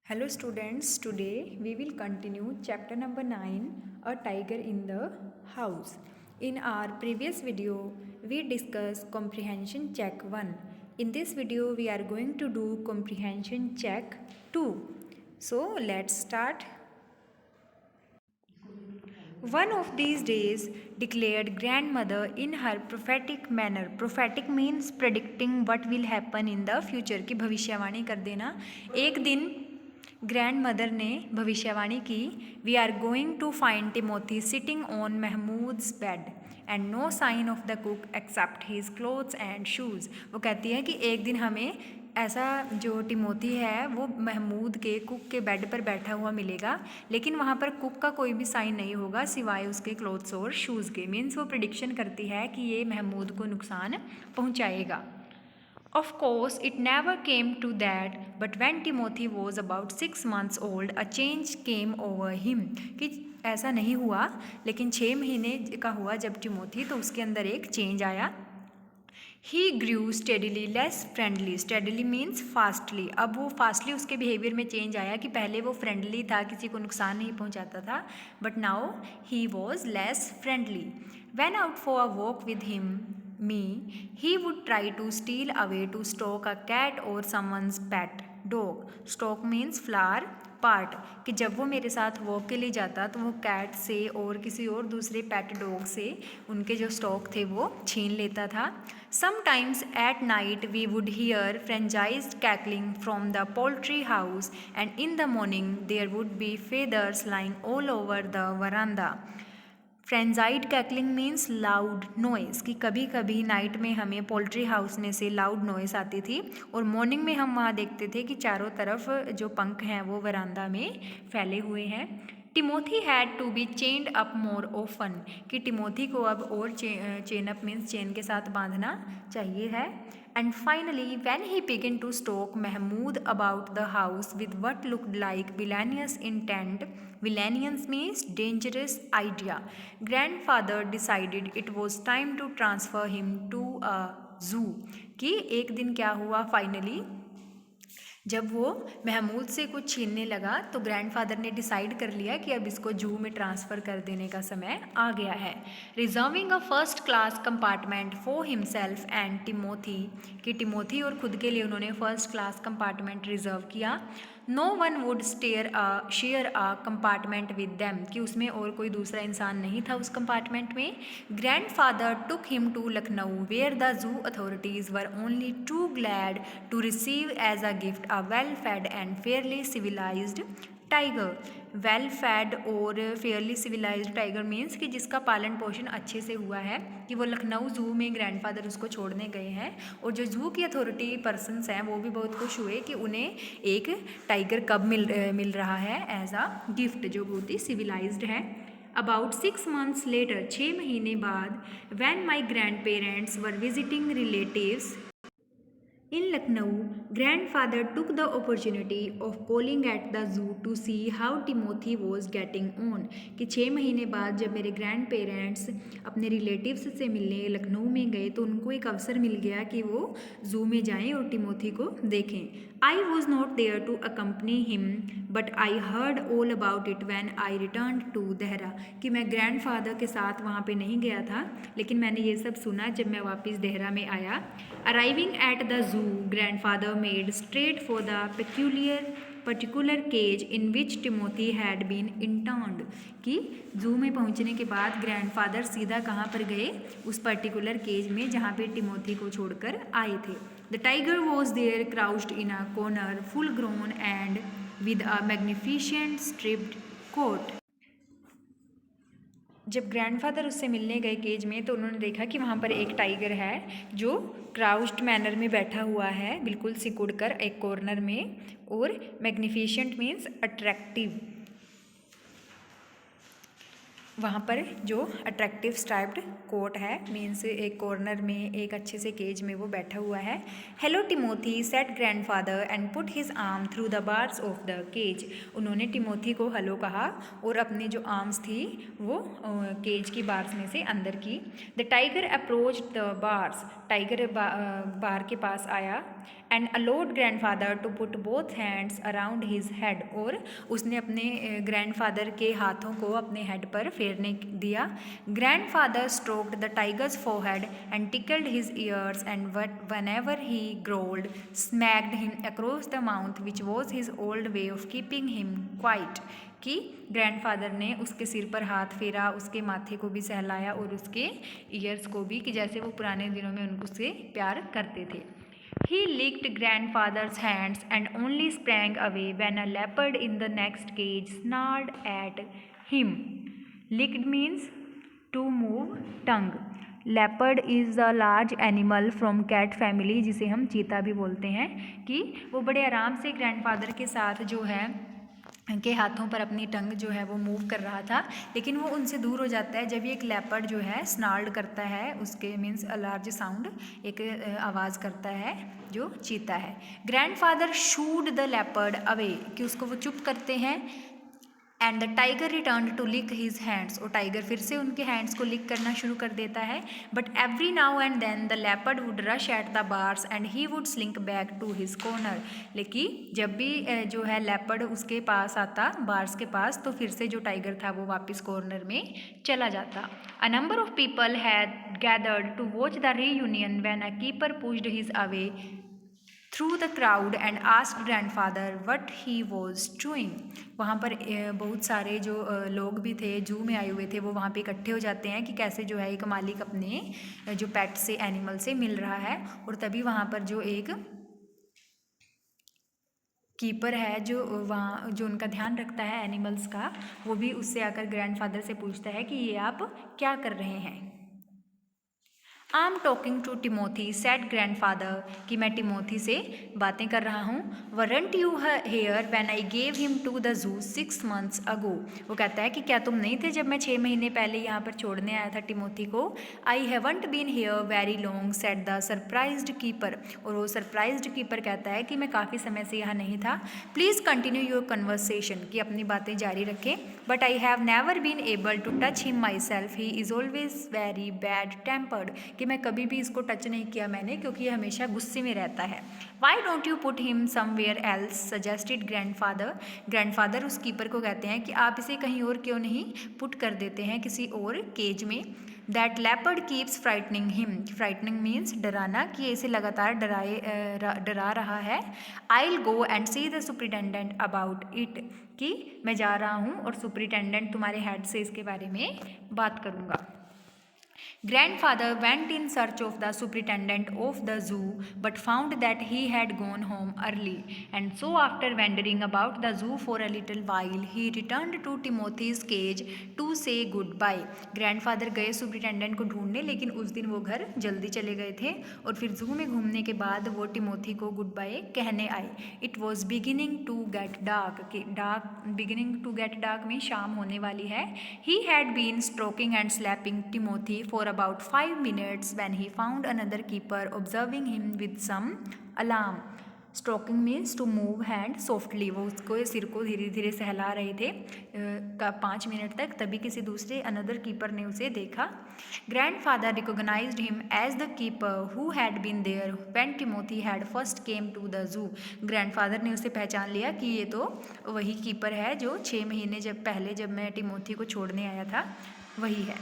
Hello students, today we will continue chapter number 9, A Tiger in the House. In our previous video, we discussed comprehension check 1. In this video, we are going to do comprehension check 2. So let's start. One of these days, declared grandmother in her prophetic manner. Prophetic means predicting what will happen in the future, कि भविष्यवाणी कर देना. एक दिन grand mother ने भविष्यवाणी की, we are going to find Timothy sitting on Mahmood's bed and no sign of the cook except his clothes and shoes. वो कहती है कि एक दिन हमें ऐसा जो टिमोथी है वो महमूद के कुक के बेड पर बैठा हुआ मिलेगा, लेकिन वहाँ पर कुक का कोई भी साइन नहीं होगा सिवाय उसके क्लोथ्स और शूज़ के. मीन्स वो प्रिडिक्शन करती है कि ये महमूद को नुकसान पहुँचाएगा. Of course, it never came to that, but when Timothy was about 6 months old, a change came over him. कि ऐसा नहीं हुआ, लेकिन 6 महीने का हुआ जब टिमोथी, तो उसके अंदर एक चेंज आया. He grew steadily less friendly. Steadily means fastly. अब वो fastly उसके behavior में change आया कि पहले वो friendly था, किसी को नुकसान नहीं पहुंचाता था, but now he was less friendly. When out for a walk with me, he would try to steal away to stalk a cat or someone's pet dog. Stalk means flower part, कि जब वो मेरे साथ walk के लिए जाता तो वो कैट से और किसी और दूसरे पेट डॉग से उनके जो स्टॉक थे वो छीन लेता था. Sometimes at night we would hear frenzied cackling from the poultry house and in the morning there would be feathers lying all over the veranda. Frenzied cackling means loud noise, कि कभी कभी night में हमें poultry house में से loud noise आती थी और मॉर्निंग में हम वहाँ देखते थे कि चारों तरफ जो पंख हैं वो वरांदा में फैले हुए हैं. Timothy had to be chained up more often, कि टिमोथी को अब और चेन अप मीन्स चेन के साथ बांधना चाहिए है. And finally, when he began to stalk Mahmood about the house with what looked like villainous intent, villainous means dangerous idea, grandfather decided it was time to transfer him to a zoo. कि एक दिन क्या हुआ finally, जब वो महमूद से कुछ छीनने लगा तो ग्रैंडफादर ने डिसाइड कर लिया कि अब इसको जू में ट्रांसफ़र कर देने का समय आ गया है. Reserving a first class compartment for himself and Timothy, कि टिमोथी और खुद के लिए उन्होंने फर्स्ट क्लास कंपार्टमेंट रिजर्व किया. No one would share a compartment with them, कि उसमें और कोई दूसरा इंसान नहीं था उस कंपार्टमेंट में. Grandfather took him to Lucknow where the zoo authorities were only too glad to receive as a gift a well-fed and fairly civilized tiger. well-fed और fairly civilized tiger means कि जिसका पालन पोषण अच्छे से हुआ है, कि वो लखनऊ जू में ग्रैंडफादर उसको छोड़ने गए हैं और जो जू की अथॉरिटी पर्सनस हैं वो भी बहुत खुश हुए कि उन्हें एक टाइगर कब मिल रहा है एज अ गिफ्ट, जो बहुत ही सिविलाइज्ड है. About 6 months later, 6 महीने बाद, when my grandparents were visiting relatives in Lucknow, grandfather took the opportunity of calling at the zoo to see how Timothy was getting on. कि 6 महीने बाद जब मेरे ग्रैंड पेरेंट्स अपने रिलेटिव्स से मिलने लखनऊ में गए तो उनको एक अवसर मिल गया कि वो जू में जाएं और टिमोथी को देखें. I was not there to accompany him but I heard all about it when I return to Dehra, कि मैं ग्रैंड फादर के साथ वहाँ पे नहीं गया था, लेकिन मैंने ये सब सुना जब मैं वापस देहरा में आया. Arriving at the zoo, grandfather made straight for the particular cage in which Timothy had been interned. कि जू में पहुंचने के बाद ग्रैंडफादर सीधा कहाँ पर गए, उस पर्टिकुलर केज में जहाँ पे टिमोथी को छोड़कर आए थे. The tiger was there crouched in a corner, full grown and with a magnificent striped coat. जब ग्रैंडफादर उससे मिलने गए केज में तो उन्होंने देखा कि वहाँ पर एक टाइगर है जो क्राउच्ड मैनर में बैठा हुआ है, बिल्कुल सिकुड़ कर एक कॉर्नर में, और मैग्निफिशेंट मीन्स अट्रैक्टिव. वहाँ पर जो अट्रैक्टिव स्ट्राइप्ड कोट है मीन्स एक कॉर्नर में एक अच्छे से केज में वो बैठा हुआ है. Hello Timothy said grandfather and put his arm through the bars of the cage. उन्होंने टिमोथी को हेलो कहा और अपनी जो आर्म्स थी वो केज की बार्स में से अंदर की. The tiger approach the bars, tiger bar के पास आया. And allowed grandfather to put both hands around his head, और उसने अपने ग्रैंडफादर के हाथों को अपने हेड पर फेरने दिया। Grandfather stroked the tigers forehead and tickled his years and whenever he growled smacked him across the mouth which was his old way of keeping him quiet, कि ग्रैंडफादर ने उसके सिर पर हाथ फेरा, उसके माथे को भी सहलाया और उसके ईयर्स को भी, कि जैसे वो पुराने दिनों में उनको से प्यार करते थे। He licked grandfather's hands and only sprang away when a leopard in the next cage snarled at him. Licked means to move tongue. Leopard is a large animal from cat family, जिसे हम चीता भी बोलते हैं, कि वो बड़े आराम से ग्रैंडफादर के साथ जो है के हाथों पर अपनी टंग जो है वो मूव कर रहा था, लेकिन वो उनसे दूर हो जाता है जब ये एक लेपर्ड जो है स्नार्ल्ड करता है, उसके मीन्स अ लार्ज साउंड, एक आवाज़ करता है जो चीता है। Grandfather shooed the leopard away, कि उसको वो चुप करते हैं। And the tiger return to lick his hands, और टाइगर फिर से उनके हैंड्स को लिक करना शुरू कर देता है। But every now and then the leopard would rush at the bars and he would slink back to his corner, लेकिन जब भी जो है लेपर्ड उसके पास आता, बार्स के पास, तो फिर से जो टाइगर था वो वापस कॉर्नर में चला जाता। A number of people had gathered to watch the reunion when a keeper pushed his away through the crowd and asked grandfather what he was doing. वहाँ पर बहुत सारे जो लोग भी थे, जू में आए हुए थे, वो वहाँ पे इकट्ठे हो जाते हैं कि कैसे जो है एक मालिक अपने जो पेट से, एनिमल से मिल रहा है। और तभी वहाँ पर जो एक कीपर है जो वहाँ जो उनका ध्यान रखता है एनिमल्स का, वो भी उससे आकर ग्रैंडफादर से पूछता है कि ये आप क्या कर रहे हैं। I am talking to Timothy said grandfather, कि मैं टिमोथी से बातें कर रहा हूँ। Weren't you here when I gave him to the zoo 6 months अगो, वो कहता है कि क्या तुम नहीं थे जब मैं 6 महीने पहले यहाँ पर छोड़ने आया था टिमोथी को। I haven't been here very long said the surprised keeper, और वो सरप्राइज्ड कीपर कहता है कि मैं काफ़ी समय से यहाँ नहीं था। प्लीज़ कंटिन्यू योर कन्वर्सेशन, कि अपनी बातें जारी रखें। But I have never been able to touch him myself, he is always very bad tempered, कि मैं कभी भी इसको टच नहीं किया मैंने, क्योंकि ये हमेशा गुस्से में रहता है। Why don't you put him somewhere else suggested grandfather, grandfather उस कीपर को कहते हैं कि आप इसे कहीं और क्यों नहीं पुट कर देते हैं, किसी और केज में। That leopard keeps frightening him, frightening means डराना, कि इसे लगातार डरा रहा है। I will go and see the superintendent about it, कि मैं जा रहा हूँ और सुपरिटेंडेंट तुम्हारे हेड से इसके बारे में बात करूँगा। Grandfather went in search of the superintendent of the zoo but found that he had gone home early, and so after wandering about the zoo for a little while he returned to Timothy's cage to say goodbye. Grandfather गए superintendent को ढूंढने, लेकिन उस दिन वो घर जल्दी चले गए थे, और फिर जू में घूमने के बाद वो टिमोथी को गुड बाय कहने आए। It was beginning to get dark में शाम होने वाली है। He had been stroking and slapping Timothy for about 5 minutes when he found another keeper observing him with some alarm. Stroking means to move hand softly, वो उसको सिर को धीरे धीरे सहला रहे थे 5 मिनट तक, तभी किसी दूसरे अनदर कीपर ने उसे देखा। Grandfather recognized him as the keeper who had been there when Timothy had first came to the zoo. Grandfather ने उसे पहचान लिया कि ये तो वही कीपर है जो 6 महीने जब पहले जब मैं टिमोथी को छोड़ने आया था वही है।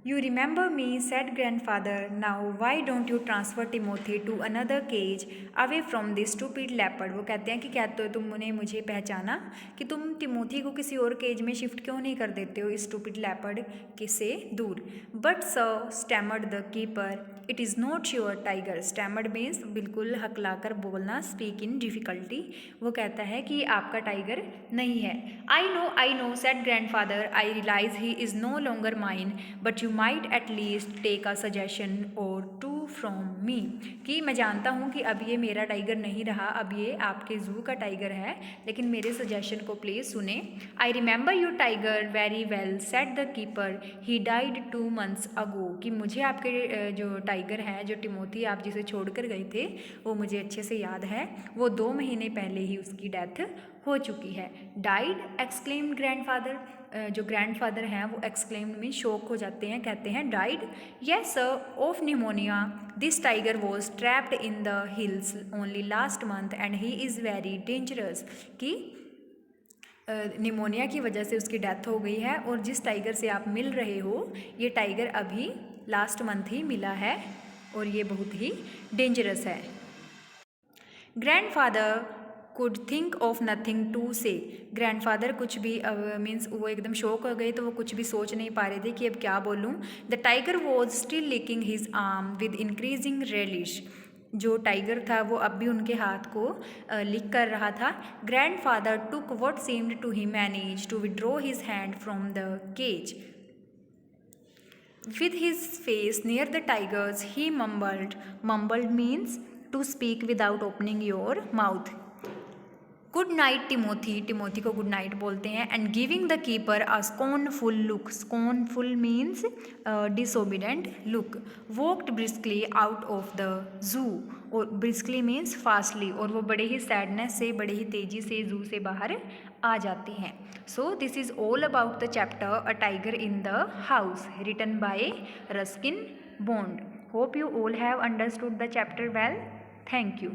You remember me, said grandfather. Now why don't you transfer Timothy to another cage away from this stupid leopard? वो कहते हैं कि क्या तो तुमने मुझे पहचाना कि तुम टिमोथी को किसी और केज में शिफ्ट क्यों नहीं कर देते हो इस स्टूपिड लेपर्ड के से दूर। But sir stammered the keeper, it is not your tiger. Stammered means बिल्कुल हकलाकर बोलना, स्पीक इन डिफ़िकल्टी। वो कहता है कि आपका टाइगर नहीं है। I know said grandfather, I realize he is no longer mine, but you might at least take a suggestion or two from me, कि मैं जानता हूँ कि अब ये मेरा टाइगर नहीं रहा, अब ये आपके जू का टाइगर है, लेकिन मेरे सजेशन को प्लीज़ सुने। I remember your tiger very well said the keeper, he died 2 months अगो, कि मुझे आपके जो टाइगर है, जो टिमोथी आप जिसे छोड़ कर गए थे, वो मुझे अच्छे से याद है, वो 2 महीने पहले ही उसकी डेथ हो चुकी है। डाइड एक्सक्लेम्ड ग्रैंडफादर, जो ग्रैंडफादर हैं वो एक्सक्लेम्ड मीन शॉक हो जाते हैं, कहते हैं died, yes sir, of pneumonia, this tiger was trapped in the hills only last month and he is very dangerous, कि निमोनिया की वजह से उसकी डेथ हो गई है और जिस टाइगर से आप मिल रहे हो ये टाइगर अभी लास्ट मंथ ही मिला है और ये बहुत ही डेंजरस है। Grandfather could think of nothing to say, grandfather कुछ भी मीन्स वो एकदम शॉक हो गए तो वो कुछ भी सोच नहीं पा रहे थे कि अब क्या बोलूँ। The tiger was still licking his arm with increasing relish, जो टाइगर था वो अब भी उनके हाथ को लिक कर रहा था। Grandfather took what seemed to he manage to withdraw his hand from the cage, with his face near the tigers he mumbled, mumbled means to speak without opening your mouth, good night Timothy, Timothy को good night बोलते हैं, and giving the keeper a scornful look, scornful means disobedient look, walked briskly out of the zoo, और briskly means fastly, और वो बड़े ही sadness से, बड़े ही तेज़ी से जू से बाहर आ जाते हैं। So this is all about the chapter a tiger in the house written by Ruskin Bond. Hope you all have understood the chapter well. Thank you.